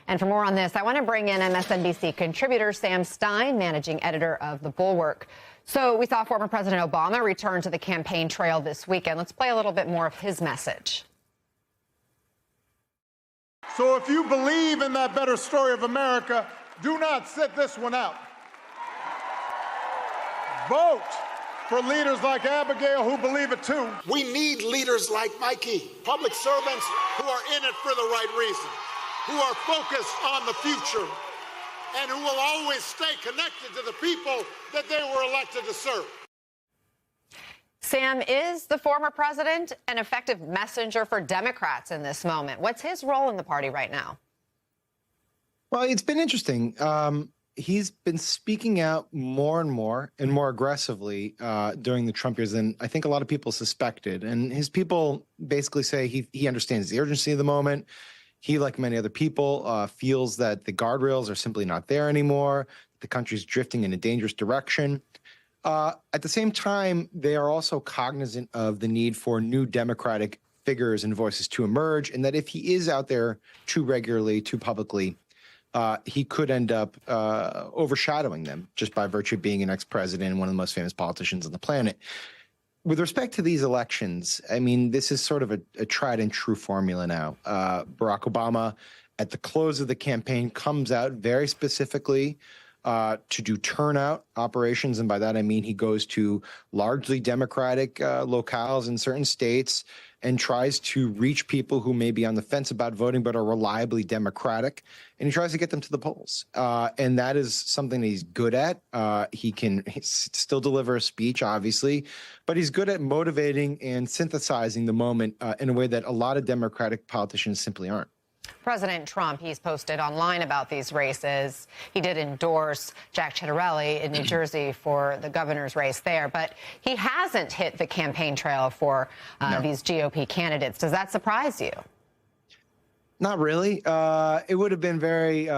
And for more on this, I want to bring in MSNBC contributor Sam Stein, managing editor of The Bulwark. So we saw former President Obama return to the campaign trail this weekend. Let's play a little bit more of his message. So if you believe in that better story of America, do not sit this one out. Vote for leaders like Abigail who believe it too. We need leaders like Mikey, public servants who are in it for the right reason, who are focused on the future, and who will always stay connected to the people that they were elected to serve. Sam, is the former president an effective messenger for Democrats in this moment? What's his role in the party right now? Well, it's been interesting. He's been speaking out more and more aggressively during the Trump years than I think a lot of people suspected. And his people basically say he understands the urgency of the moment. He, like many other people, feels that the guardrails are simply not there anymore. The country's drifting in a dangerous direction. At the same time, they are also cognizant of the need for new Democratic figures and voices to emerge, and that if he is out there too regularly, too publicly, he could end up overshadowing them just by virtue of being an ex-president and one of the most famous politicians on the planet. With respect to these elections, I mean, this is sort of a tried and true formula now. Barack Obama, at the close of the campaign, comes out very specifically to do turnout operations. And by that, I mean he goes to largely Democratic locales in certain states and tries to reach people who may be on the fence about voting but are reliably Democratic. And he tries to get them to the polls. And that is something that he's good at. He can still deliver a speech, obviously, but he's good at motivating and synthesizing the moment in a way that a lot of Democratic politicians simply aren't. President Trump, he's posted online about these races. He did endorse Jack Ciattarelli in New Jersey for the governor's race there, but he hasn't hit the campaign trail for these GOP candidates. Does that surprise you? Not really. It would have been very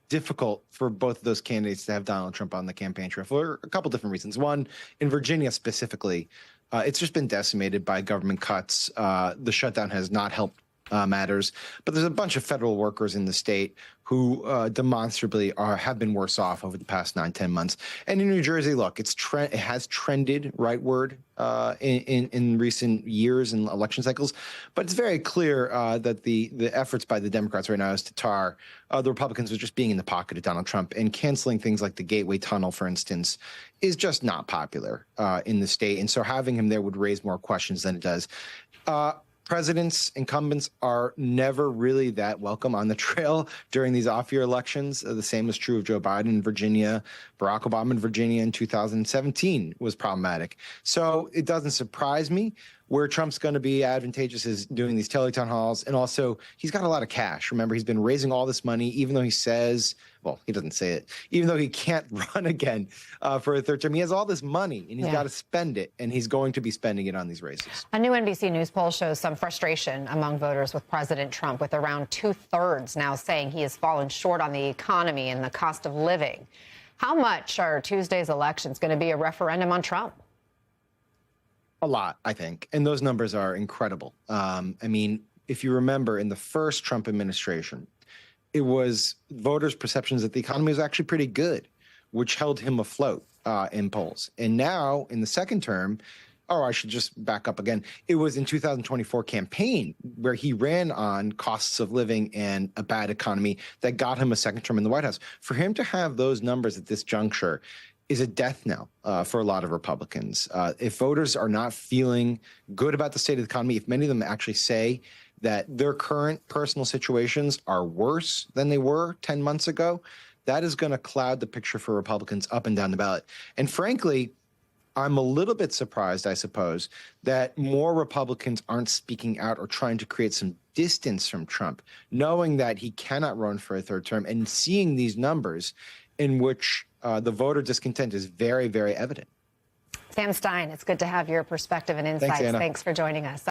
difficult for both of those candidates to have Donald Trump on the campaign trail for a couple different reasons. One, in Virginia specifically, it's just been decimated by government cuts. The shutdown has not helped matters, but there's a bunch of federal workers in the state who demonstrably have been worse off over the past 9-10 months. And in New Jersey, look, it has trended rightward in recent years and election cycles, but it's very clear that the efforts by the Democrats right now is to tar the Republicans with just being in the pocket of Donald Trump, and canceling things like the Gateway Tunnel, for instance, is just not popular in the state. And so having him there would raise more questions than it does. Presidents, incumbents are never really that welcome on the trail during these off-year elections. The same is true of Joe Biden in Virginia. Barack Obama in Virginia in 2017 was problematic. So it doesn't surprise me. Where Trump's going to be advantageous is doing these teletown halls. And also, he's got a lot of cash. Remember, he's been raising all this money, even though he says, well, he doesn't say it, even though he can't run again for a third term. He has all this money, and he's got to spend it, and he's going to be spending it on these races. A new NBC News poll shows some frustration among voters with President Trump, with around 2/3 now saying he has fallen short on the economy and the cost of living. How much are Tuesday's elections going to be a referendum on Trump? A lot, I think. And those numbers are incredible. I mean, if you remember, in the first Trump administration, it was voters' perceptions that the economy was actually pretty good, which held him afloat in polls. And now, in the second term, I should just back up again. It was in 2024 campaign where he ran on costs of living and a bad economy that got him a second term in the White House. For him to have those numbers at this juncture is a death knell for a lot of Republicans. If voters are not feeling good about the state of the economy, if many of them actually say that their current personal situations are worse than they were 10 months ago, that is going to cloud the picture for Republicans up and down the ballot. And frankly, I'm a little bit surprised, I suppose, that more Republicans aren't speaking out or trying to create some distance from Trump, knowing that he cannot run for a third term and seeing these numbers in which the voter discontent is very, very evident. Sam Stein, it's good to have your perspective and insights. Thanks, Anna. Thanks for joining us.